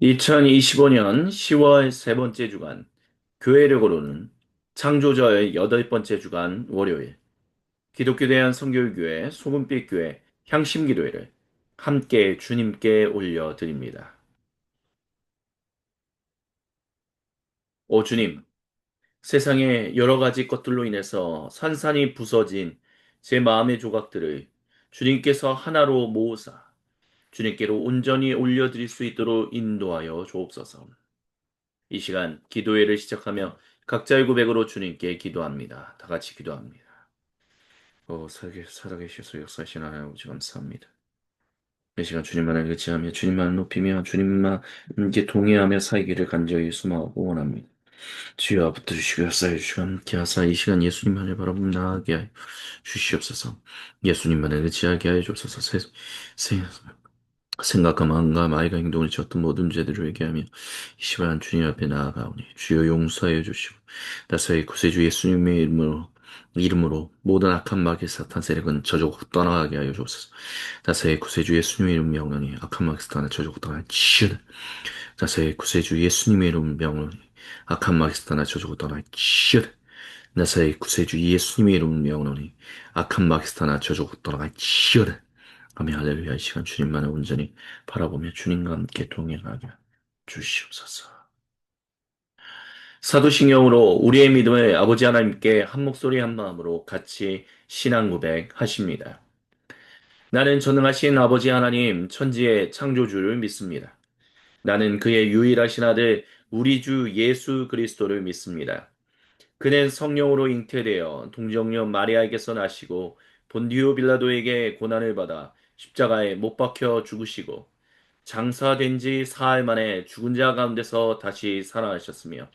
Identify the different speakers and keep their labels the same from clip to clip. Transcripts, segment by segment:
Speaker 1: 2025년 10월 세 번째 주간, 교회력으로는 창조자의 여덟 번째 주간 월요일, 기독교 대한 성결교회 소금빛 교회 향심기도회를 함께 주님께 올려드립니다. 오 주님, 세상의 여러 가지 것들로 인해서 산산이 부서진 제 마음의 조각들을 주님께서 하나로 모으사 주님께로 온전히 올려드릴 수 있도록 인도하여 주옵소서. 이 시간 기도회를 시작하며 각자의 고백으로 주님께 기도합니다. 다 같이 기도합니다. 살아계셔서 역사하신 하나님 아버지 감사합니다. 이 시간 주님만을 의지하며 주님만을 높이며 주님만 이제 동의하며 살기를 간절히 소망하고 원합니다. 주여 붙들으시고 역사해 주시고 함께 하사 이 시간 예수님만을 바라보며 나아가게 하여 주시옵소서. 예수님만을 의지하게 하여 주옵소서. 생각과 마음과 말과 행동을 지었던 모든 죄들을 회개하며 이 시간 주님 앞에 나아가오니 주여 용서하여 주시고 나사의 구세주 예수님의 이름으로 모든 악한 마귀 사탄 세력은 저주고 떠나가게 하여 주옵소서. 나사의 구세주 예수님의 이름 명령이 악한 마귀 사탄을 저주고 떠나치으라. 나사의 구세주 예수님의 이름 명령이 악한 마귀 사탄을 저주고 떠나치으라. 나사의 구세주 예수님의 이름 명령이 악한 마귀 사탄을 저주고 떠나치으라. 아멘. 할렐루야. 이 시간 주님만을 온전히 바라보며 주님과 함께 동행하게 주시옵소서. 사도신경으로 우리의 믿음을 아버지 하나님께 한 목소리 한 마음으로 같이 신앙 고백하십니다. 나는 전능하신 아버지 하나님 천지의 창조주를 믿습니다. 나는 그의 유일하신 아들 우리 주 예수 그리스도를 믿습니다. 그는 성령으로 잉태되어 동정녀 마리아에게서 나시고 본디오 빌라도에게 고난을 받아 십자가에 못 박혀 죽으시고 장사된 지 사흘 만에 죽은 자 가운데서 다시 살아나셨으며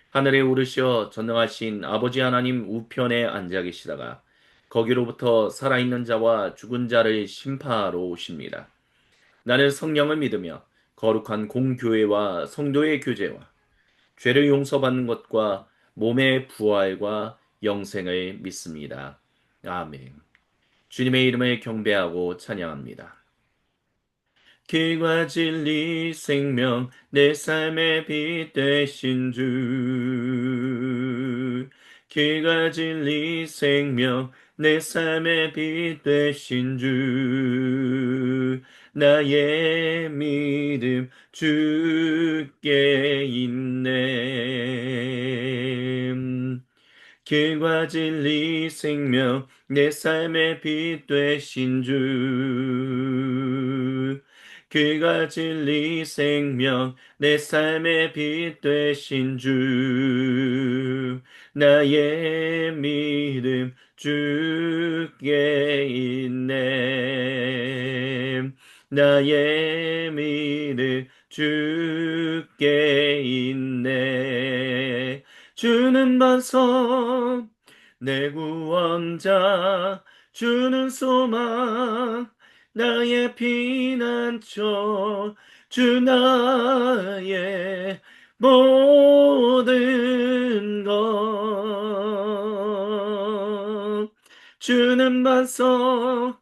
Speaker 1: 하늘에 오르시어 전능하신 아버지 하나님 우편에 앉아 계시다가 거기로부터 살아있는 자와 죽은 자를 심판하러 오십니다. 나는 성령을 믿으며 거룩한 공교회와 성도의 교제와 죄를 용서받는 것과 몸의 부활과 영생을 믿습니다. 아멘. 주님의 이름을 경배하고 찬양합니다. 길과 진리 생명 내 삶의 빛 되신 주 길과 진리 생명 내 삶의 빛 되신 주 나의 믿음 주께 있네 길과 진리 생명 내 삶의 빛 되신 주 길과 진리 생명 내 삶의 빛 되신 주 나의 믿음 주께 있네 나의 믿음 주께 있네 주는 반석 내 구원자 주는 소망 나의 피난처 주 나의 모든 것 주는 반석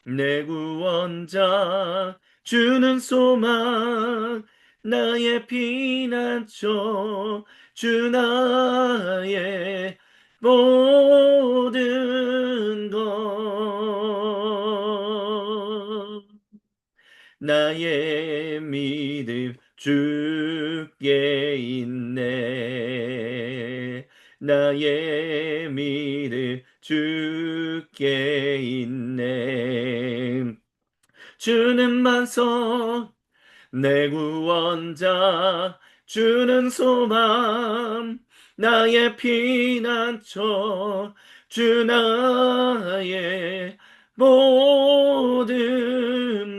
Speaker 1: 내 구원자 주는 소망 나의 피난처 주 나의 모든 것 나의 믿음 주께 있네 나의 믿음 주께 있네 주는 반석 내 구원자 주는 소망 나의 피난처 주 나의 모든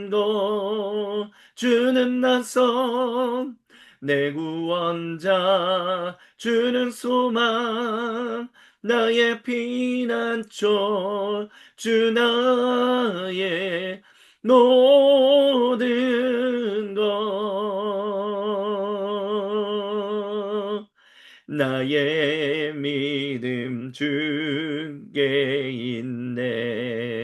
Speaker 1: 것 주는 나선 내 구원자 주는 소망 나의 피난처 주 나의 모든 것 나의 믿음 주께 있네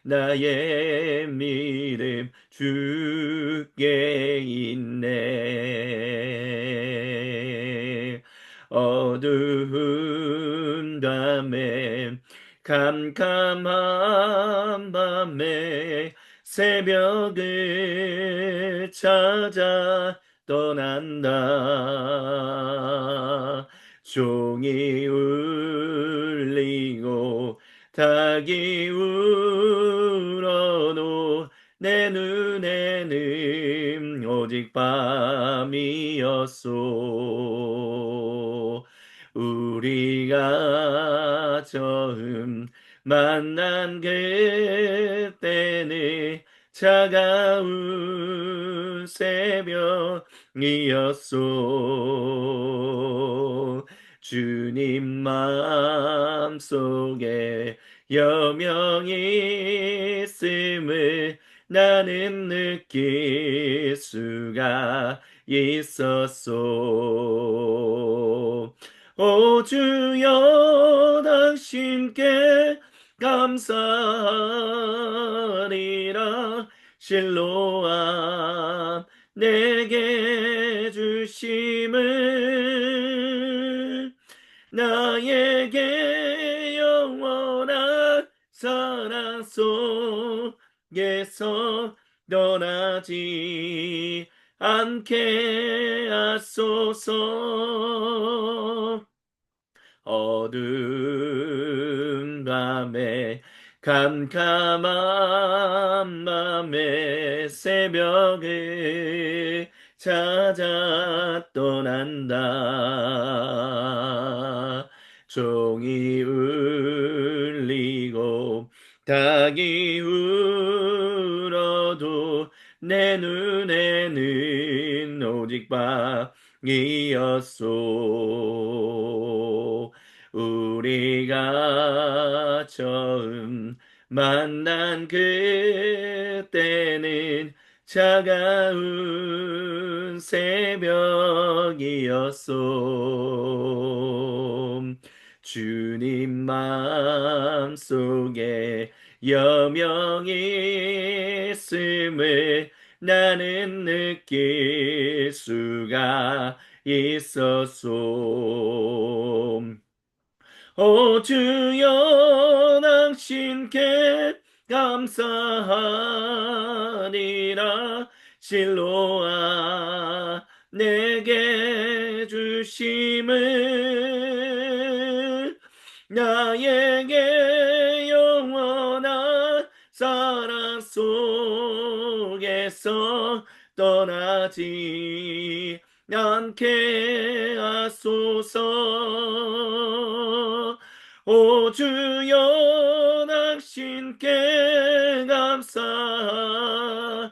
Speaker 1: 나의 믿음 주께 있네. 어두운 밤에 캄캄한 밤에 새벽을 찾아 떠난다. 종이 울리고 닭이 울어도 내 눈에는 오직 밤이었소. 우리가 처음 만난 그때는 차가운 새벽이었소. 주님 마음속에 여명이 있음을 나는 느낄 수가 있었소. 오 주여 당신께 감사하리라. 실로암 내게 주심을 나에게 영원한 사랑 속에서 떠나지 않게 하소서. 어두운 밤에 캄캄한 밤에 새벽을 찾아 떠난다. 종이 울리고 닭이 울어도 내 눈에는 오직 밤이었소. 우리가 처음 만난 그때는 차가운 새벽이었소. 주님 마음속에 여명이 있음을 나는 느낄 수가 있었소. 오 주여 당신께 감사하리라. 실로아 내게 주심을 나에게 영원한 사랑 속에서 떠나지 않게 하소서. 오 주여 당신께 감사리라.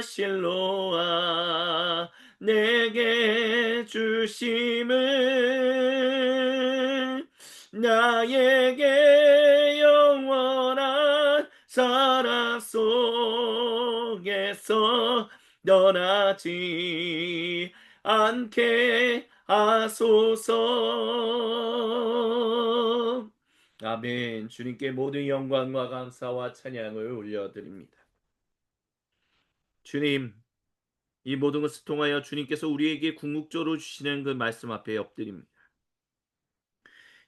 Speaker 1: 실로아 내게 주심을 나에게 영원한 사랑 속에서 떠나지 않게 하소서. 아멘. 주님께 모든 영광과 감사와 찬양을 올려드립니다. 주님, 이 모든 것을 통하여 주님께서 우리에게 궁극적으로 주시는 그 말씀 앞에 엎드립니다.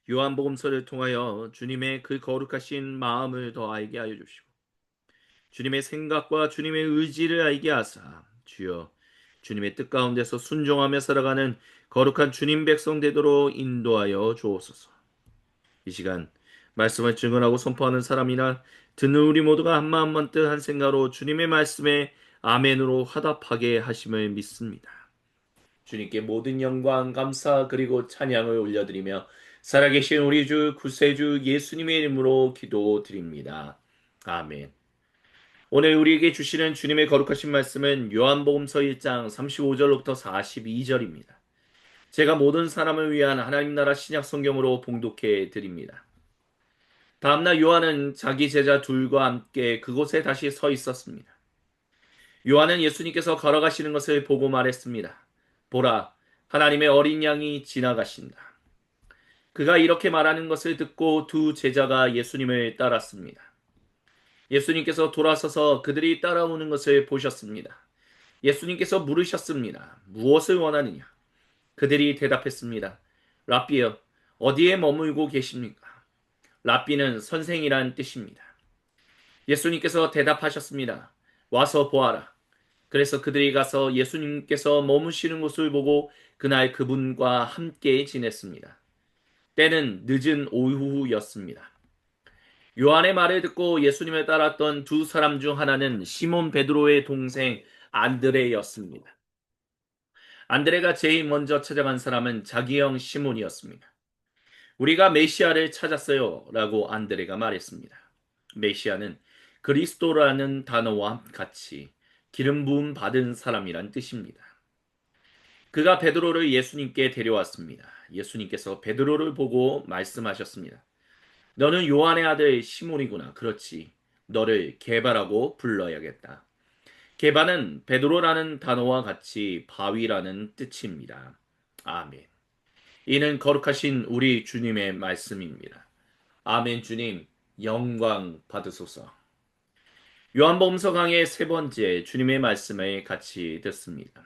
Speaker 1: 요한복음서를 통하여 주님의 그 거룩하신 마음을 더 알게 하여 주시고 주님의 생각과 주님의 의지를 알게 하사 주여 주님의 뜻 가운데서 순종하며 살아가는 거룩한 주님 백성 되도록 인도하여 주옵소서. 이 시간 말씀을 증언하고 선포하는 사람이나 듣는 우리 모두가 한마음 한뜻 한 생각으로 주님의 말씀에 아멘으로 화답하게 하심을 믿습니다. 주님께 모든 영광, 감사 그리고 찬양을 올려드리며 살아계신 우리 주 구세주 예수님의 이름으로 기도드립니다. 아멘. 오늘 우리에게 주시는 주님의 거룩하신 말씀은 요한복음서 1장 35절로부터 42절입니다. 제가 모든 사람을 위한 하나님 나라 신약 성경으로 봉독해 드립니다. 다음날 요한은 자기 제자 둘과 함께 그곳에 다시 서 있었습니다. 요한은 예수님께서 걸어가시는 것을 보고 말했습니다. 보라, 하나님의 어린 양이 지나가신다. 그가 이렇게 말하는 것을 듣고 두 제자가 예수님을 따랐습니다. 예수님께서 돌아서서 그들이 따라오는 것을 보셨습니다. 예수님께서 물으셨습니다. 무엇을 원하느냐? 그들이 대답했습니다. 랍비여, 어디에 머물고 계십니까? 랍비는 선생이란 뜻입니다. 예수님께서 대답하셨습니다. 와서 보아라. 그래서 그들이 가서 예수님께서 머무시는 곳을 보고 그날 그분과 함께 지냈습니다. 때는 늦은 오후였습니다. 요한의 말을 듣고 예수님을 따랐던 두 사람 중 하나는 시몬 베드로의 동생 안드레였습니다. 안드레가 제일 먼저 찾아간 사람은 자기 형 시몬이었습니다. 우리가 메시아를 찾았어요. 라고 안드레가 말했습니다. 메시아는 그리스도라는 단어와 같이 기름 부음 받은 사람이란 뜻입니다. 그가 베드로를 예수님께 데려왔습니다. 예수님께서 베드로를 보고 말씀하셨습니다. 너는 요한의 아들 시몬이구나. 그렇지. 너를 게바라고 불러야겠다. 게바는 베드로라는 단어와 같이 바위라는 뜻입니다. 아멘. 이는 거룩하신 우리 주님의 말씀입니다. 아멘. 주님 영광 받으소서. 요한복음서 강의 세 번째 주님의 말씀을 같이 듣습니다.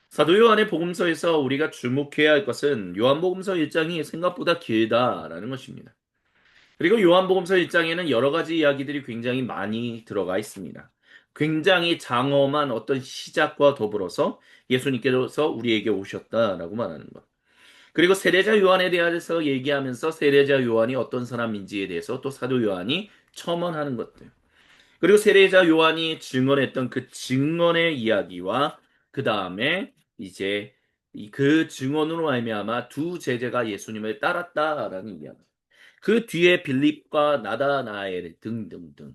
Speaker 1: 사도 요한의 복음서에서 우리가 주목해야 할 것은 요한복음서 1장이 생각보다 길다라는 것입니다. 그리고 요한복음서 1장에는 여러 가지 이야기들이 굉장히 많이 들어가 있습니다. 굉장히 장엄한 어떤 시작과 더불어서 예수님께서 우리에게 오셨다라고 말하는 것. 그리고 세례자 요한에 대해서 얘기하면서 세례자 요한이 어떤 사람인지에 대해서 또 사도 요한이 첨언하는 것들. 그리고 세례자 요한이 증언했던 그 증언의 이야기와 그 다음에 이제 그 증언으로 말미암아 두 제자가 예수님을 따랐다라는 이야기. 그 뒤에 빌립과 나다나엘 등등등.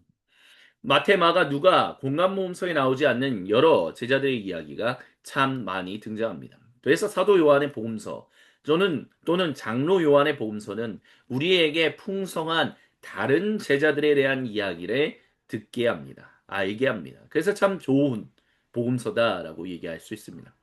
Speaker 1: 마태, 마가, 누가 공간모험서에 나오지 않는 여러 제자들의 이야기가 참 많이 등장합니다. 그래서 사도 요한의 복음서, 또는 장로 요한의 복음서는 우리에게 풍성한 다른 제자들에 대한 이야기를 듣게 합니다. 알게 합니다. 그래서 참 좋은 복음서다라고 얘기할 수 있습니다.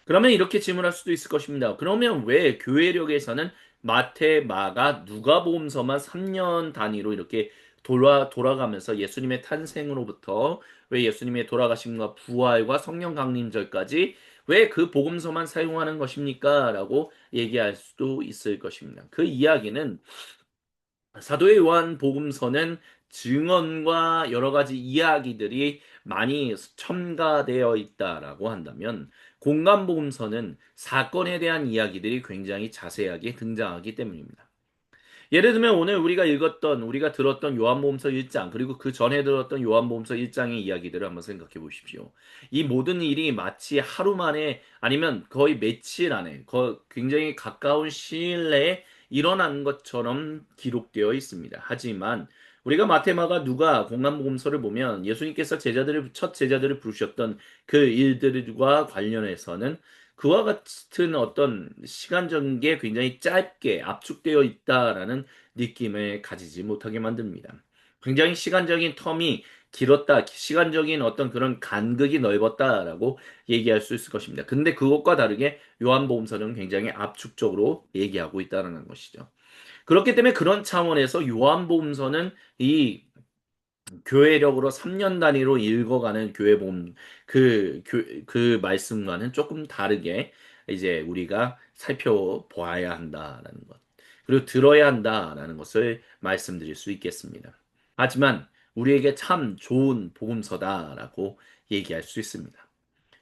Speaker 1: 그러면 이렇게 질문할 수도 있을 것입니다. 그러면 왜 교회력에서는 마태, 마가, 누가복음서만 3년 단위로 이렇게 돌아가면서 예수님의 탄생으로부터 왜 예수님의 돌아가심과 부활과 성령 강림절까지 왜 그 복음서만 사용하는 것입니까? 라고 얘기할 수도 있을 것입니다. 그 이야기는 사도의 요한 복음서는 증언과 여러 가지 이야기들이 많이 첨가되어 있다라고 한다면 공간 복음서는 사건에 대한 이야기들이 굉장히 자세하게 등장하기 때문입니다. 예를 들면 오늘 우리가 들었던 요한복음서 1장 그리고 그 전에 들었던 요한복음서 1장의 이야기들을 한번 생각해 보십시오. 이 모든 일이 마치 하루 만에 아니면 거의 며칠 안에 굉장히 가까운 시일 내에 일어난 것처럼 기록되어 있습니다. 하지만 우리가 마테마가 누가 공간복음서를 보면 예수님께서 첫 제자들을 부르셨던 그 일들과 관련해서는 그와 같은 어떤 시간적인 게 굉장히 짧게 압축되어 있다라는 느낌을 가지지 못하게 만듭니다. 굉장히 시간적인 텀이 길었다, 시간적인 어떤 그런 간극이 넓었다라고 얘기할 수 있을 것입니다. 근데 그것과 다르게 요한복음서는 굉장히 압축적으로 얘기하고 있다는 것이죠. 그렇기 때문에 그런 차원에서 요한복음서는 이 교회력으로 3년 단위로 읽어가는 그 말씀과는 조금 다르게 이제 우리가 살펴보아야 한다라는 것. 그리고 들어야 한다라는 것을 말씀드릴 수 있겠습니다. 하지만 우리에게 참 좋은 복음서다라고 얘기할 수 있습니다.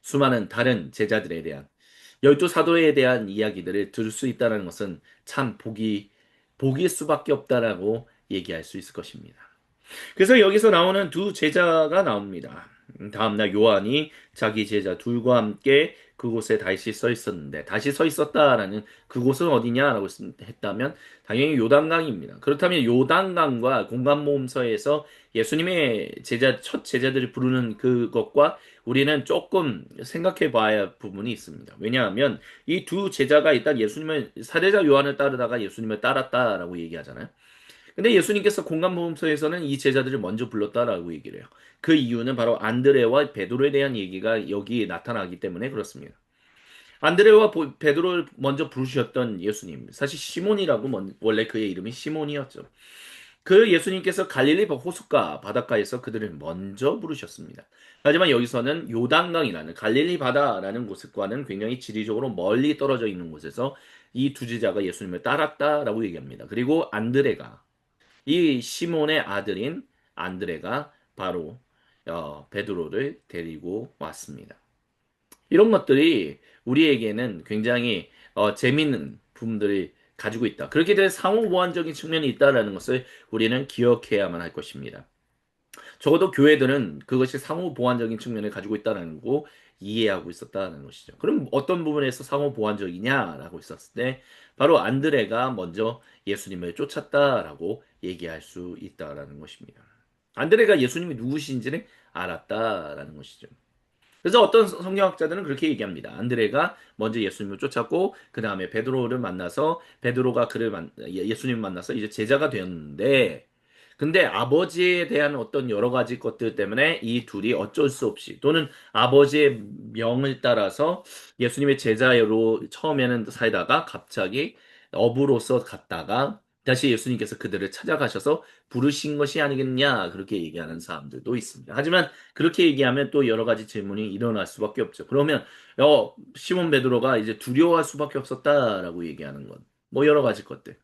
Speaker 1: 수많은 다른 제자들에 대한 열두 사도에 대한 이야기들을 들을 수 있다는 것은 참 복일 수밖에 없다라고 얘기할 수 있을 것입니다. 그래서 여기서 나오는 두 제자가 나옵니다. 다음날 요한이 자기 제자 둘과 함께 그곳에 다시 서 있었는데 다시 서 있었다라는 그곳은 어디냐라고 했다면 당연히 요단강입니다. 그렇다면 요단강과 공간모험서에서 예수님의 첫 제자들을 부르는 그것과 우리는 조금 생각해 봐야 할 부분이 있습니다. 왜냐하면 이 두 제자가 일단 예수님을 사례자 요한을 따르다가 예수님을 따랐다라고 얘기하잖아요. 근데 예수님께서 공간모험서에서는 이 제자들을 먼저 불렀다라고 얘기를 해요. 그 이유는 바로 안드레와 베드로에 대한 얘기가 여기 나타나기 때문에 그렇습니다. 안드레와 베드로를 먼저 부르셨던 예수님. 사실 시몬이라고 원래 그의 이름이 시몬이었죠. 그 예수님께서 갈릴리 호숫가 바닷가에서 그들을 먼저 부르셨습니다. 하지만 여기서는 요단강이라는 갈릴리 바다라는 곳과는 굉장히 지리적으로 멀리 떨어져 있는 곳에서 이 두 제자가 예수님을 따랐다라고 얘기합니다. 그리고 안드레가 이 시몬의 아들인 안드레가 바로 베드로를 데리고 왔습니다. 이런 것들이 우리에게는 굉장히 재밌는 부분들이 가지고 있다. 그렇게 된 상호 보완적인 측면이 있다라는 것을 우리는 기억해야만 할 것입니다. 적어도 교회들은 그것이 상호 보완적인 측면을 가지고 있다는 거 이해하고 있었다는 것이죠. 그럼 어떤 부분에서 상호 보완적이냐라고 있었을 때 바로 안드레가 먼저 예수님을 쫓았다라고 얘기할 수 있다라는 것입니다. 안드레가 예수님이 누구신지를 알았다라는 것이죠. 그래서 어떤 성경학자들은 그렇게 얘기합니다. 안드레가 먼저 예수님을 쫓았고 그 다음에 베드로를 만나서 베드로가 예수님을 만나서 이제 제자가 되었는데 근데 아버지에 대한 어떤 여러 가지 것들 때문에 이 둘이 어쩔 수 없이 또는 아버지의 명을 따라서 예수님의 제자로 처음에는 살다가 갑자기 어부로서 갔다가 다시 예수님께서 그들을 찾아가셔서 부르신 것이 아니겠냐 그렇게 얘기하는 사람들도 있습니다. 하지만 그렇게 얘기하면 또 여러 가지 질문이 일어날 수밖에 없죠. 그러면 시몬 베드로가 이제 두려워할 수밖에 없었다라고 얘기하는 것. 뭐 여러 가지 것들.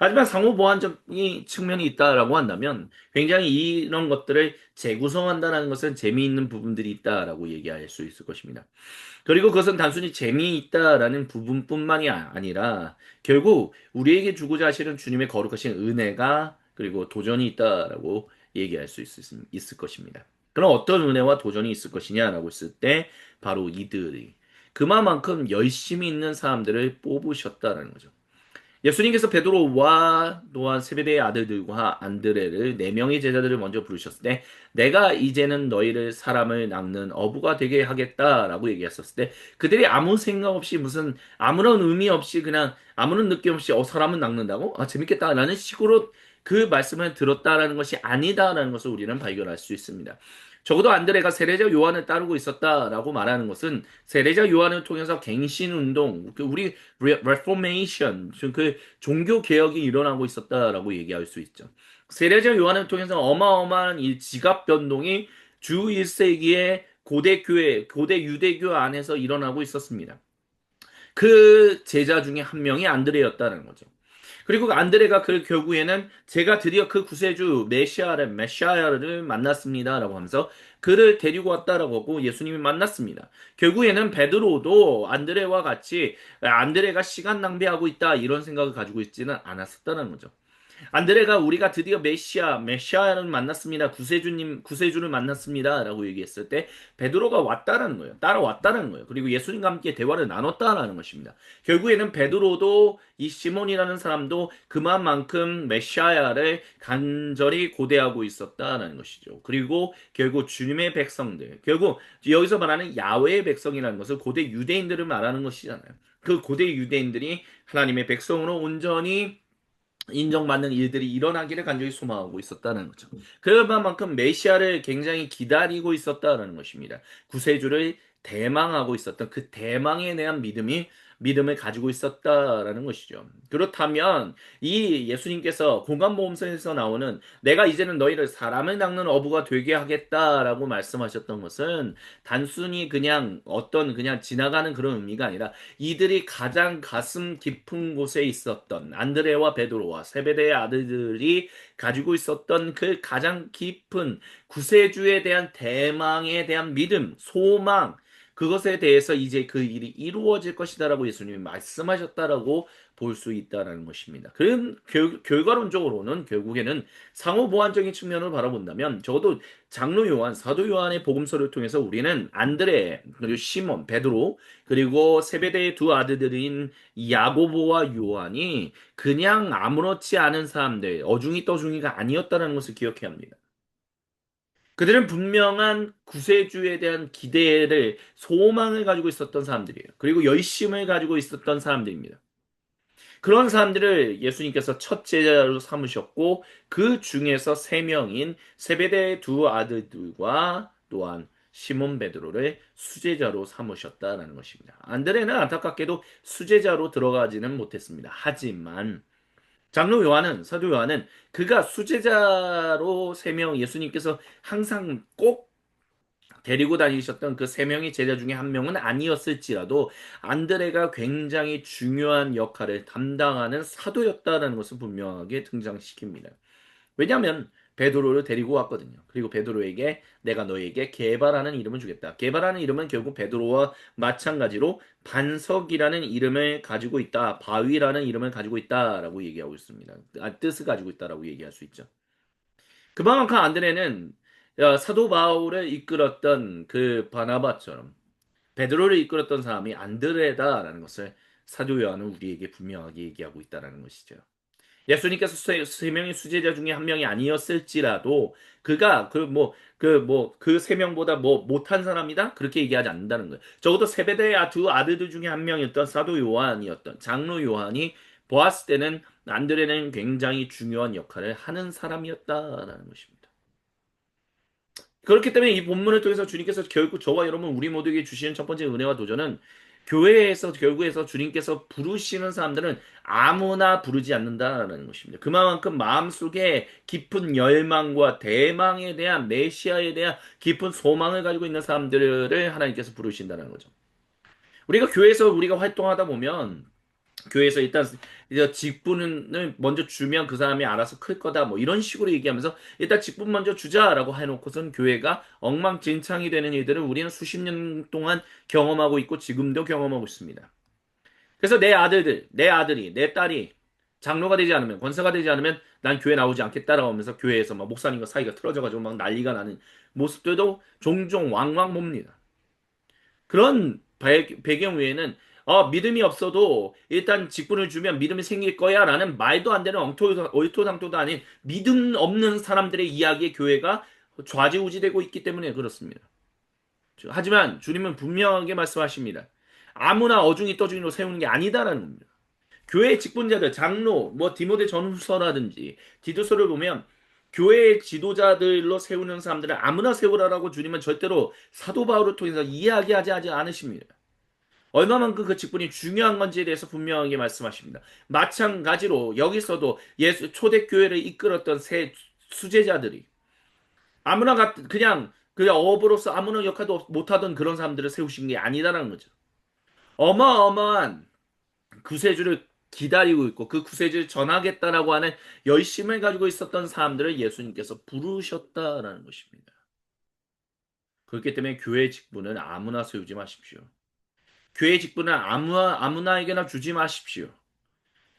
Speaker 1: 하지만 상호 보완적인 측면이 있다라고 한다면 굉장히 이런 것들을 재구성한다는 것은 재미있는 부분들이 있다라고 얘기할 수 있을 것입니다. 그리고 그것은 단순히 재미있다라는 부분뿐만이 아니라 결국 우리에게 주고자 하시는 주님의 거룩하신 은혜가 그리고 도전이 있다라고 얘기할 수 있을 것입니다. 그럼 어떤 은혜와 도전이 있을 것이냐라고 했을 때 바로 이들이 그만큼 열심히 있는 사람들을 뽑으셨다라는 거죠. 예수님께서 베드로와 또한 세베대의 아들들과 안드레를 네 명의 제자들을 먼저 부르셨을 때 내가 이제는 너희를 사람을 낚는 어부가 되게 하겠다라고 얘기했었을 때 그들이 아무 생각 없이 무슨 아무런 의미 없이 그냥 아무런 느낌 없이 사람을 낚는다고? 아 재밌겠다라는 식으로 그 말씀을 들었다라는 것이 아니다라는 것을 우리는 발견할 수 있습니다. 적어도 안드레가 세례자 요한을 따르고 있었다라고 말하는 것은 세례자 요한을 통해서 갱신 운동, 우리 레포메이션, 그 종교 개혁이 일어나고 있었다라고 얘기할 수 있죠. 세례자 요한을 통해서 어마어마한 이 지각 변동이 주 1세기의 고대 교회, 고대 유대교 안에서 일어나고 있었습니다. 그 제자 중에 한 명이 안드레였다는 거죠. 그리고 그 안드레가 그 결국에는 제가 드디어 그 구세주 메시아를 만났습니다라고 하면서 그를 데리고 왔다라고 하고 예수님이 만났습니다. 결국에는 베드로도 안드레와 같이 안드레가 시간 낭비하고 있다 이런 생각을 가지고 있지는 않았었다는 거죠. 안드레가 우리가 드디어 메시아를 만났습니다. 구세주를 만났습니다라고 얘기했을 때 베드로가 왔다라는 거예요. 따라왔다라는 거예요. 그리고 예수님과 함께 대화를 나눴다라는 것입니다. 결국에는 베드로도 이 시몬이라는 사람도 그만큼 메시아를 간절히 고대하고 있었다라는 것이죠. 그리고 결국 주님의 백성들, 결국 여기서 말하는 야훼의 백성이라는 것은 고대 유대인들을 말하는 것이잖아요. 그 고대 유대인들이 하나님의 백성으로 온전히 인정받는 일들이 일어나기를 간절히 소망하고 있었다는 거죠. 그만큼 메시아를 굉장히 기다리고 있었다는 것입니다. 구세주를 대망하고 있었던 그 대망에 대한 믿음을 가지고 있었다라는 것이죠. 그렇다면 이 예수님께서 공간모험서에서 나오는 내가 이제는 너희를 사람을 낚는 어부가 되게 하겠다라고 말씀하셨던 것은 단순히 그냥 어떤 그냥 지나가는 그런 의미가 아니라 이들이 가장 가슴 깊은 곳에 있었던 안드레와 베드로와 세베대의 아들들이 가지고 있었던 그 가장 깊은 구세주에 대한 대망에 대한 믿음, 소망, 그것에 대해서 이제 그 일이 이루어질 것이다라고 예수님이 말씀하셨다라고 볼 수 있다라는 것입니다. 그럼 결과론적으로는 결국에는 상호 보완적인 측면을 바라본다면 적어도 장로 요한, 사도 요한의 복음서를 통해서 우리는 안드레, 그리고 시몬, 베드로, 그리고 세베대의 두 아들들인 야고보와 요한이 그냥 아무렇지 않은 사람들, 어중이 떠중이가 아니었다는 것을 기억해야 합니다. 그들은 분명한 구세주에 대한 기대를, 소망을 가지고 있었던 사람들이에요. 그리고 열심을 가지고 있었던 사람들입니다. 그런 사람들을 예수님께서 첫 제자로 삼으셨고, 그 중에서 세 명인 세베대의 두 아들들과 또한 시몬 베드로를 수제자로 삼으셨다는 것입니다. 안드레는 안타깝게도 수제자로 들어가지는 못했습니다. 하지만 장로 요한은, 사도 요한은 그가 수제자로 세 명 예수님께서 항상 꼭 데리고 다니셨던 그 세 명의 제자 중에 한 명은 아니었을지라도 안드레가 굉장히 중요한 역할을 담당하는 사도였다라는 것을 분명하게 등장시킵니다. 왜냐하면 베드로를 데리고 왔거든요. 그리고 베드로에게 내가 너에게 게바라는 이름을 주겠다. 게바라는 이름은 결국 베드로와 마찬가지로 반석이라는 이름을 가지고 있다. 바위라는 이름을 가지고 있다라고 얘기하고 있습니다. 뜻을 가지고 있다라고 얘기할 수 있죠. 그만큼 안드레는 사도 바울을 이끌었던 그 바나바처럼 베드로를 이끌었던 사람이 안드레다라는 것을 사도 요한은 우리에게 분명하게 얘기하고 있다는 것이죠. 예수님께서 세 명의 수제자 중에 한 명이 아니었을지라도 그가 그 세 명보다 뭐 못한 사람이다 그렇게 얘기하지 않는다는 거예요. 적어도 세베대의 두 아들들 중에 한 명이었던 사도 요한이었던 장로 요한이 보았을 때는 안드레는 굉장히 중요한 역할을 하는 사람이었다라는 것입니다. 그렇기 때문에 이 본문을 통해서 주님께서 결국 저와 여러분 우리 모두에게 주시는 첫 번째 은혜와 도전은 교회에서 결국에서 주님께서 부르시는 사람들은 아무나 부르지 않는다라는 것입니다. 그만큼 마음속에 깊은 열망과 대망에 대한 메시아에 대한 깊은 소망을 가지고 있는 사람들을 하나님께서 부르신다는 거죠. 우리가 교회에서 우리가 활동하다 보면 교회에서 일단 이제 직분을 먼저 주면 그 사람이 알아서 클 거다 뭐 이런 식으로 얘기하면서 일단 직분 먼저 주자라고 해놓고선 교회가 엉망진창이 되는 일들을 우리는 수십 년 동안 경험하고 있고 지금도 경험하고 있습니다. 그래서 내 아들들, 내 아들이, 내 딸이 장로가 되지 않으면 권사가 되지 않으면 난 교회 나오지 않겠다라고 하면서 교회에서 막 목사님과 사이가 틀어져가지고 막 난리가 나는 모습들도 종종 왕왕 봅니다. 그런 배경 외에는 믿음이 없어도 일단 직분을 주면 믿음이 생길 거야 라는 말도 안 되는 얼토당토도 아닌 믿음 없는 사람들의 이야기에 교회가 좌지우지되고 있기 때문에 그렇습니다. 하지만 주님은 분명하게 말씀하십니다. 아무나 어중이 떠중이로 세우는 게 아니다라는 겁니다. 교회 직분자들, 장로, 뭐 디모데 전후서라든지 디도서를 보면 교회의 지도자들로 세우는 사람들을 아무나 세우라라고 주님은 절대로 사도 바울을 통해서 이야기하지 않으십니다. 얼마만큼 그 직분이 중요한 건지에 대해서 분명하게 말씀하십니다. 마찬가지로 여기서도 예수 초대교회를 이끌었던 새 수제자들이 아무나 그냥 어부로서 아무나 역할도 못하던 그런 사람들을 세우신 게 아니다라는 거죠. 어마어마한 구세주를 기다리고 있고 그 구세주를 전하겠다라고 하는 열심을 가지고 있었던 사람들을 예수님께서 부르셨다라는 것입니다. 그렇기 때문에 교회 직분은 아무나 세우지 마십시오. 교회 직분은 아무나에게나 주지 마십시오.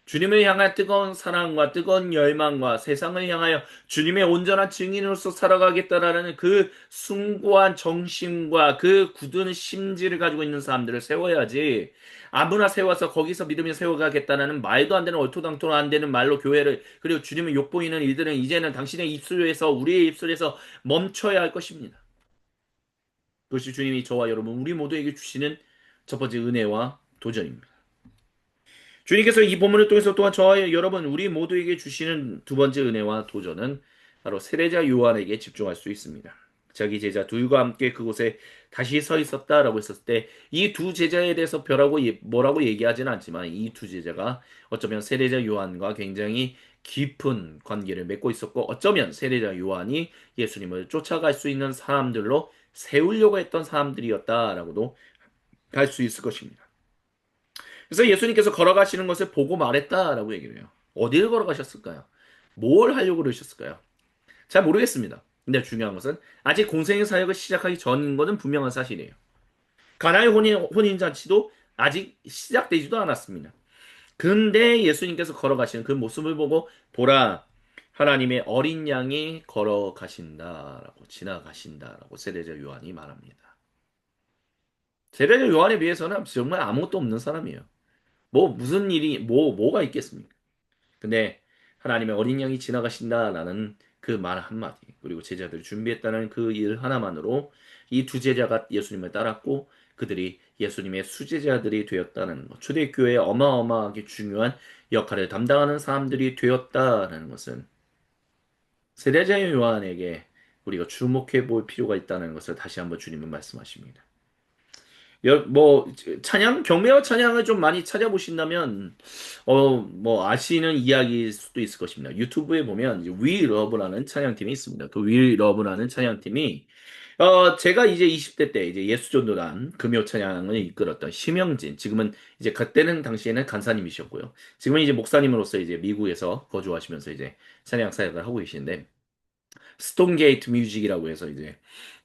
Speaker 1: 주님을 향한 뜨거운 사랑과 뜨거운 열망과 세상을 향하여 주님의 온전한 증인으로서 살아가겠다라는 그 숭고한 정신과 그 굳은 심지를 가지고 있는 사람들을 세워야지 아무나 세워서 거기서 믿음을 세워가겠다라는 말도 안 되는 얼토당토 안 되는 말로 교회를 그리고 주님을 욕보이는 일들은 이제는 당신의 입술에서 우리의 입술에서 멈춰야 할 것입니다. 그것이 주님이 저와 여러분 우리 모두에게 주시는 첫 번째 은혜와 도전입니다. 주님께서 이 본문을 통해서 또한 저와 여러분 우리 모두에게 주시는 두 번째 은혜와 도전은 바로 세례자 요한에게 집중할 수 있습니다. 자기 제자 둘과 함께 그곳에 다시 서 있었다라고 했었을 때 이 두 제자에 대해서 뭐라고 얘기하지는 않지만 이 두 제자가 어쩌면 세례자 요한과 굉장히 깊은 관계를 맺고 있었고 어쩌면 세례자 요한이 예수님을 쫓아갈 수 있는 사람들로 세우려고 했던 사람들이었다라고도 할 수 있을 것입니다. 그래서 예수님께서 걸어가시는 것을 보고 말했다라고 얘기를 해요. 어디를 걸어가셨을까요? 뭘 하려고 그러셨을까요? 잘 모르겠습니다. 근데 중요한 것은 아직 공생의 사역을 시작하기 전인 것은 분명한 사실이에요. 가나의 혼인잔치도 아직 시작되지도 않았습니다. 근데 예수님께서 걸어가시는 그 모습을 보고 보라 하나님의 어린 양이 걸어가신다라고 지나가신다라고 세례자 요한이 말합니다. 세례자 요한에 비해서는 정말 아무것도 없는 사람이에요. 뭐 무슨 일이 뭐가 있겠습니까? 근데 하나님의 어린 양이 지나가신다라는 그 말 한마디 그리고 제자들이 준비했다는 그 일 하나만으로 이 두 제자가 예수님을 따랐고 그들이 예수님의 수제자들이 되었다는 것 초대교회에 어마어마하게 중요한 역할을 담당하는 사람들이 되었다는 것은 세례자 요한에게 우리가 주목해 볼 필요가 있다는 것을 다시 한번 주님은 말씀하십니다. 뭐 찬양 경배와 찬양을 좀 많이 찾아보신다면 뭐 아시는 이야기일 수도 있을 것입니다. 유튜브에 보면 이제 We Love라는 찬양팀이 있습니다. 그 We Love라는 찬양팀이 제가 이제 20대 때 이제 예수전도단 금요 찬양을 이끌었던 심영진, 지금은 이제 그때는 당시에는 간사님이셨고요. 지금은 이제 목사님으로서 이제 미국에서 거주하시면서 이제 찬양 사역을 하고 계시는데, 스톤게이트 뮤직이라고 해서 이제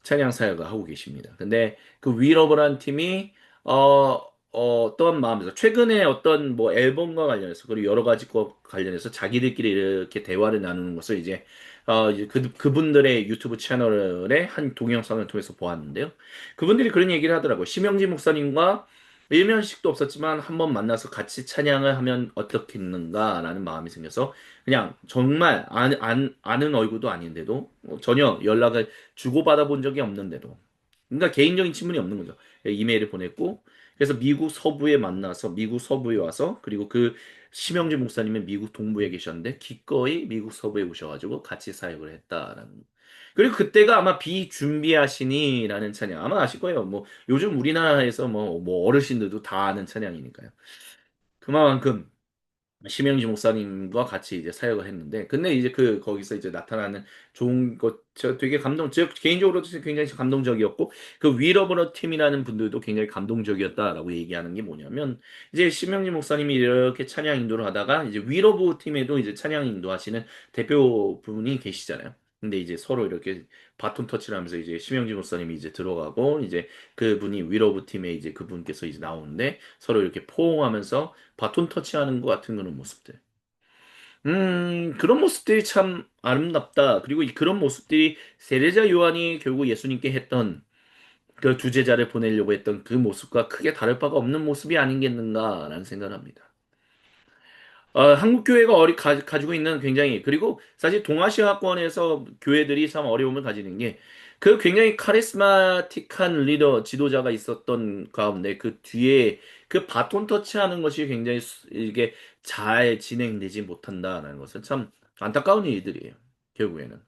Speaker 1: 찬양 사역을 하고 계십니다. 근데 그 위러브란 팀이 어떤 마음에서 최근에 어떤 뭐 앨범과 관련해서 그리고 여러 가지 것 관련해서 자기들끼리 이렇게 대화를 나누는 것을 이제 그분들의 유튜브 채널의 한 동영상을 통해서 보았는데요. 그분들이 그런 얘기를 하더라고요. 심영진 목사님과 일면식도 없었지만 한번 만나서 같이 찬양을 하면 어떻겠는가라는 마음이 생겨서 그냥 정말 아는 얼굴도 아닌데도 전혀 연락을 주고받아 본 적이 없는데도 그러니까 개인적인 친분이 없는 거죠. 이메일을 보냈고 그래서 미국 서부에 만나서 미국 서부에 와서 그리고 그 심영진 목사님은 미국 동부에 계셨는데 기꺼이 미국 서부에 오셔가지고 같이 사역을 했다라는. 그리고 그때가 아마 비준비하시니라는 찬양 아마 아실 거예요. 뭐 요즘 우리나라에서 뭐 어르신들도 다 아는 찬양이니까요. 그만큼 심영지 목사님과 같이 이제 사역을 했는데, 근데 이제 거기서 이제 나타나는 좋은 것, 저 되게 개인적으로도 굉장히 감동적이었고, 그 위러브러 팀이라는 분들도 굉장히 감동적이었다라고 얘기하는 게 뭐냐면, 이제 심영지 목사님이 이렇게 찬양 인도를 하다가, 이제 위러브 팀에도 이제 찬양 인도하시는 대표분이 계시잖아요. 근데 이제 서로 이렇게 바톤 터치를 하면서 이제 심영지 목사님이 이제 들어가고, 이제 그분이 위러브 팀에 이제 그분께서 이제 나오는데, 서로 이렇게 포옹하면서 바톤 터치하는 것 같은 그런 모습들. 그런 모습들이 참 아름답다. 그리고 그런 모습들이 세례자 요한이 결국 예수님께 했던 그 두 제자를 보내려고 했던 그 모습과 크게 다를 바가 없는 모습이 아니겠는가라는 생각을 합니다. 한국 교회가 가지고 있는 굉장히 그리고 사실 동아시아권에서 교회들이 참 어려움을 가지는 게 그 굉장히 카리스마틱한 리더 지도자가 있었던 가운데 그 뒤에 그 바톤 터치하는 것이 굉장히 이게 잘 진행되지 못한다라는 것은 참 안타까운 일들이에요. 결국에는.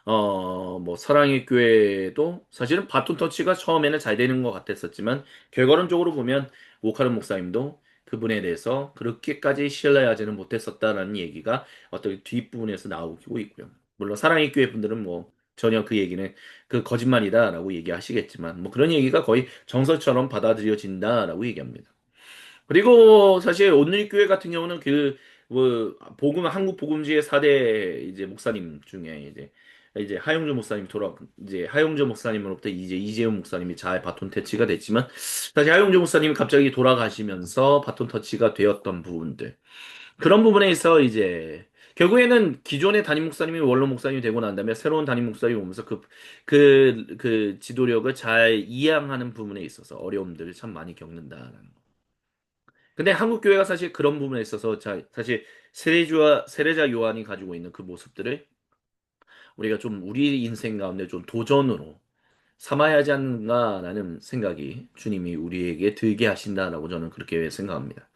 Speaker 1: 뭐, 사랑의 교회도 사실은 바톤 터치가 처음에는 잘 되는 것 같았었지만, 결과론적으로 보면, 오카른 목사님도 그분에 대해서 그렇게까지 신뢰하지는 못했었다라는 얘기가 어떤 뒷부분에서 나오고 있고요. 물론, 사랑의 교회 분들은 뭐, 전혀 그 얘기는 그 거짓말이다라고 얘기하시겠지만, 뭐 그런 얘기가 거의 정설처럼 받아들여진다라고 얘기합니다. 그리고 사실 온누리교회 같은 경우는 뭐 한국 복음지의 4대 이제 목사님 중에 이제 하용조 목사님 이제 하용조 목사님으로부터 이제 이재용 목사님이 잘 바톤 터치가 됐지만 사실 하용조 목사님이 갑자기 돌아가시면서 바톤 터치가 되었던 부분들 그런 부분에 있어 이제 결국에는 기존의 담임 목사님이 원로 목사님이 되고 난 다음에 새로운 담임 목사님이 오면서 그 지도력을 잘 이양하는 부분에 있어서 어려움들을 참 많이 겪는다라는 근데 한국 교회가 사실 그런 부분에 있어서 사실 세례자 요한이 가지고 있는 그 모습들을 우리가 좀 우리 인생 가운데 좀 도전으로 삼아야 하지 않는가라는 생각이 주님이 우리에게 들게 하신다라고 저는 그렇게 생각합니다.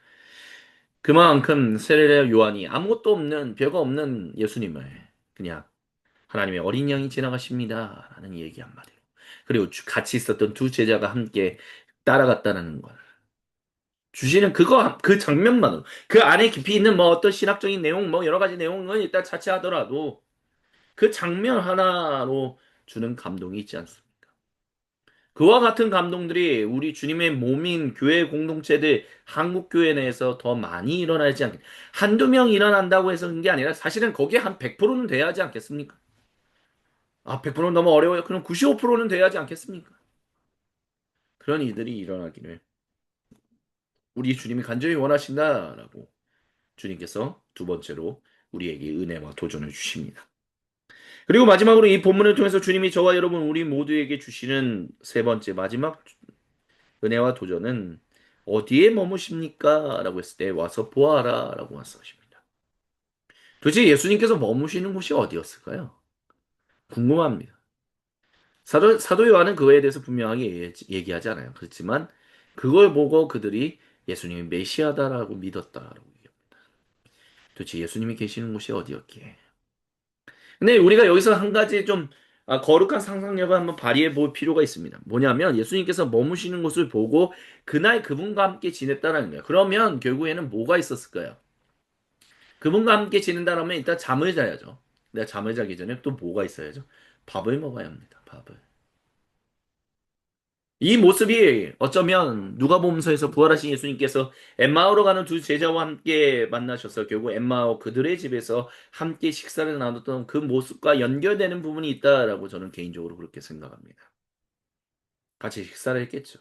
Speaker 1: 그만큼 세례자 요한이 아무것도 없는 별거 없는 예수님을 그냥 하나님의 어린 양이 지나가십니다라는 얘기 한마디로 그리고 같이 있었던 두 제자가 함께 따라갔다는 걸 주시는 그 장면만으로 그 안에 깊이 있는 뭐 어떤 신학적인 내용 뭐 여러 가지 내용은 일단 차치하더라도 그 장면 하나로 주는 감동이 있지 않습니까? 그와 같은 감동들이 우리 주님의 몸인 교회 공동체들 한국 교회 내에서 더 많이 일어나지 않겠 한두 명 일어난다고 해서 그런 게 아니라 사실은 거기에 한 100%는 돼야 하지 않겠습니까? 100%는 너무 어려워요. 그럼 95%는 돼야 하지 않겠습니까? 그런 일들이 일어나기를 우리 주님이 간절히 원하신다라고 주님께서 두 번째로 우리에게 은혜와 도전을 주십니다. 그리고 마지막으로 이 본문을 통해서 주님이 저와 여러분 우리 모두에게 주시는 세 번째 마지막 은혜와 도전은 어디에 머무십니까? 라고 했을 때 와서 보아라 라고 말씀하십니다. 도대체 예수님께서 머무시는 곳이 어디였을까요? 궁금합니다. 사도 요한은 그거에 대해서 분명하게 얘기하지 않아요. 그렇지만 그걸 보고 그들이 예수님이 메시아다라고 믿었다라고 얘기합니다. 도대체 예수님이 계시는 곳이 어디였기에? 근데 우리가 여기서 한 가지 좀 거룩한 상상력을 한번 발휘해 볼 필요가 있습니다. 뭐냐면 예수님께서 머무시는 곳을 보고 그날 그분과 함께 지냈다는 거예요. 그러면 결국에는 뭐가 있었을까요? 그분과 함께 지낸다면 일단 잠을 자야죠. 내가 잠을 자기 전에 또 뭐가 있어야죠? 밥을 먹어야 합니다. 밥을. 이 모습이 어쩌면 누가복음서에서 부활하신 예수님께서 엠마오로 가는 두 제자와 함께 만나셔서 결국 엠마오 그들의 집에서 함께 식사를 나눴던 그 모습과 연결되는 부분이 있다라고 저는 개인적으로 그렇게 생각합니다. 같이 식사를 했겠죠.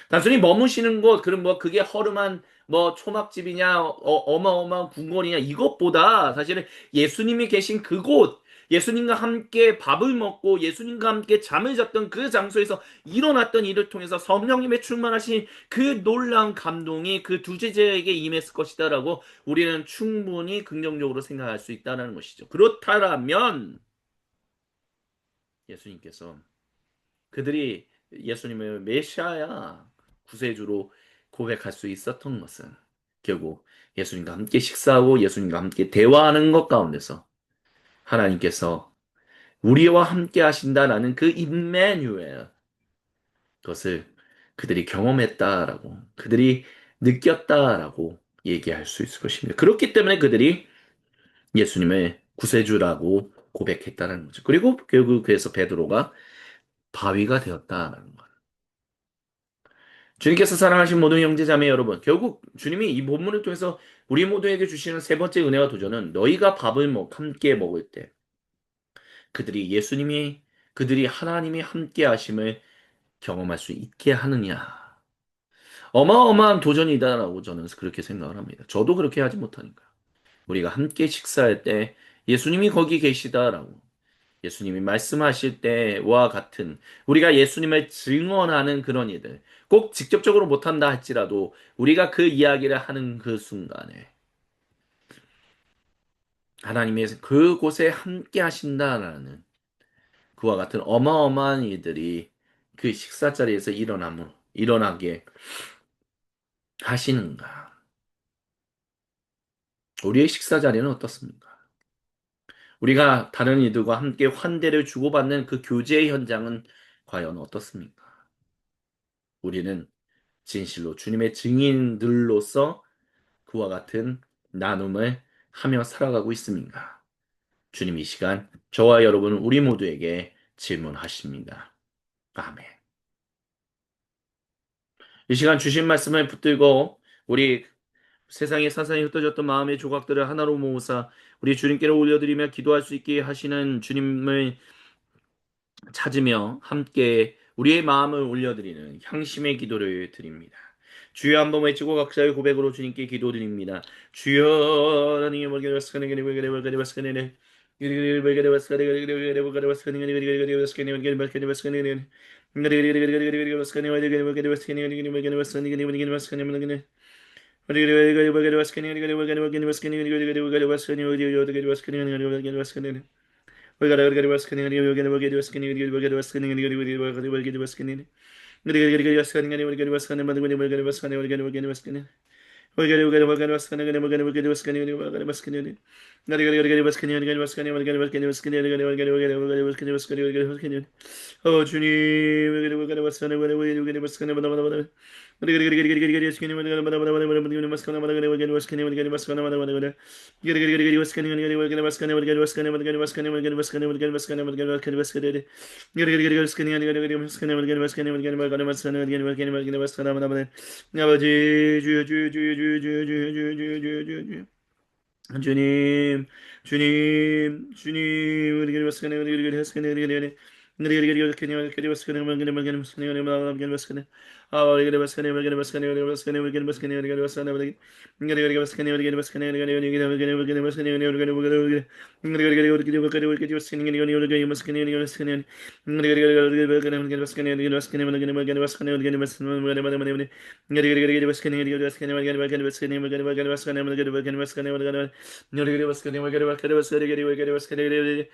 Speaker 1: 단순히 머무시는 곳, 그럼 뭐 그게 허름한 뭐 초막집이냐, 어마어마한 궁궐이냐, 이것보다 사실은 예수님이 계신 그곳, 예수님과 함께 밥을 먹고 예수님과 함께 잠을 잤던 그 장소에서 일어났던 일을 통해서 성령님의 충만하신 그 놀라운 감동이 그 두 제자에게 임했을 것이다라고 우리는 충분히 긍정적으로 생각할 수 있다는 것이죠. 그렇다면 예수님께서 그들이 예수님을 메시아야 구세주로 고백할 수 있었던 것은 결국 예수님과 함께 식사하고 예수님과 함께 대화하는 것 가운데서 하나님께서 우리와 함께 하신다라는 그 임마누엘 것을 그들이 경험했다라고 그들이 느꼈다라고 얘기할 수 있을 것입니다. 그렇기 때문에 그들이 예수님을 구세주라고 고백했다는 거죠. 그리고 결국 그래서 베드로가 바위가 되었다라는 거. 주님께서 사랑하신 모든 형제자매 여러분, 결국 주님이 이 본문을 통해서 우리 모두에게 주시는 세 번째 은혜와 도전은 너희가 밥을 함께 먹을 때 그들이 그들이 하나님이 함께 하심을 경험할 수 있게 하느냐. 어마어마한 도전이다라고 저는 그렇게 생각을 합니다. 저도 그렇게 하지 못하니까. 우리가 함께 식사할 때 예수님이 거기 계시다라고 예수님이 말씀하실 때와 같은 우리가 예수님을 증언하는 그런 일들 꼭 직접적으로 못한다 할지라도 우리가 그 이야기를 하는 그 순간에 하나님의 그곳에 함께 하신다라는 그와 같은 어마어마한 일들이 그 식사 자리에서 일어나게 하시는가? 우리의 식사 자리는 어떻습니까? 우리가 다른 이들과 함께 환대를 주고받는 그 교제의 현장은 과연 어떻습니까? 우리는 진실로 주님의 증인들로서 그와 같은 나눔을 하며 살아가고 있습니다. 주님 이 시간 저와 여러분 우리 모두에게 질문하십니다. 아멘. 이 시간 주신 말씀을 붙들고 우리 세상에 사상이 흩어졌던 마음의 조각들을 하나로 모으사 우리 주님께로 올려드리며 기도할 수 있게 하시는 주님을 찾으며 함께 우리의 마음을 올려드리는 향심의 기도를 드립니다. 주여 한번 외치고 각자의 고백으로 주님께 기도드립니다. 주여 하나님의 주님, 아버지 주여 주님, 주님, 우리에게 말씀하네, 우리에게 말씀하네, 우리에게 우리에게 말씀하네, 우리에게 말씀하네, 우리에게 말씀하네, 우리에게 말씀하네, 아, 우리에게 말씀하네, 우리에게 말씀하네, 우리에게 말씀하네, 우리에게 말씀하네, 우리에게 말씀하네, 우리에게 말씀하네, 우리에게 말씀하네, 우리에게 말씀하네,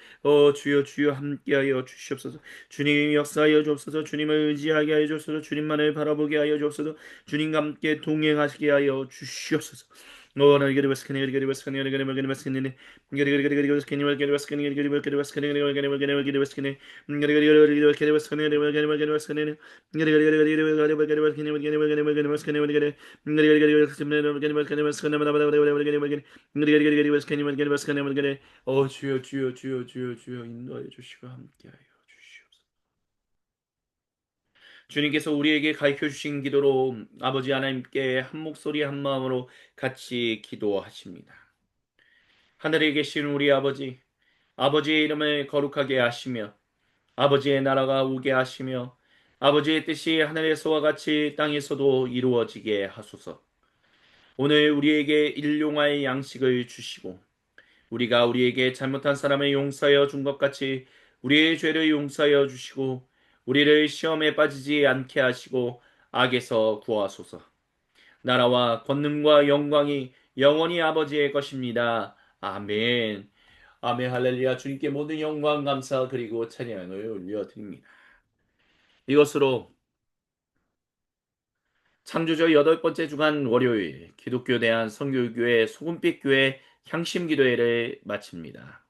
Speaker 1: 주여 주여 함께하여 주시옵소서. 주님 역사하여 주옵소서. 주님을 의지하게 하여 주옵소서. 주님만을 바라보게 하여 주옵소서. 주님과 함께 동행하시게 하여 주시옵소서. 주여, 주여, 주여, 주여, 주여, 인도하여 주시고 함께하여 주시옵소서. 주님께서 우리에게 가르쳐 주신 기도로 아버지 하나님께 한 목소리 한 마음으로 같이 기도하십니다. 하늘에 계신 우리 아버지, 아버지의 이름을 거룩하게 하시며 아버지의 나라가 오게 하시며 아버지의 뜻이 하늘에서와 같이 땅에서도 이루어지게 하소서. 오늘 우리에게 일용할 양식을 주시고 우리가 우리에게 잘못한 사람을 용서하여 준 것 같이 우리의 죄를 용서하여 주시고 우리를 시험에 빠지지 않게 하시고 악에서 구하소서. 나라와 권능과 영광이 영원히 아버지의 것입니다. 아멘. 아멘 할렐루야. 주님께 모든 영광 감사 그리고 찬양을 올려드립니다. 이것으로 창조절 8번째 주간 월요일 기독교 대한 선교교회 소금빛 교회 향심기도회를 마칩니다.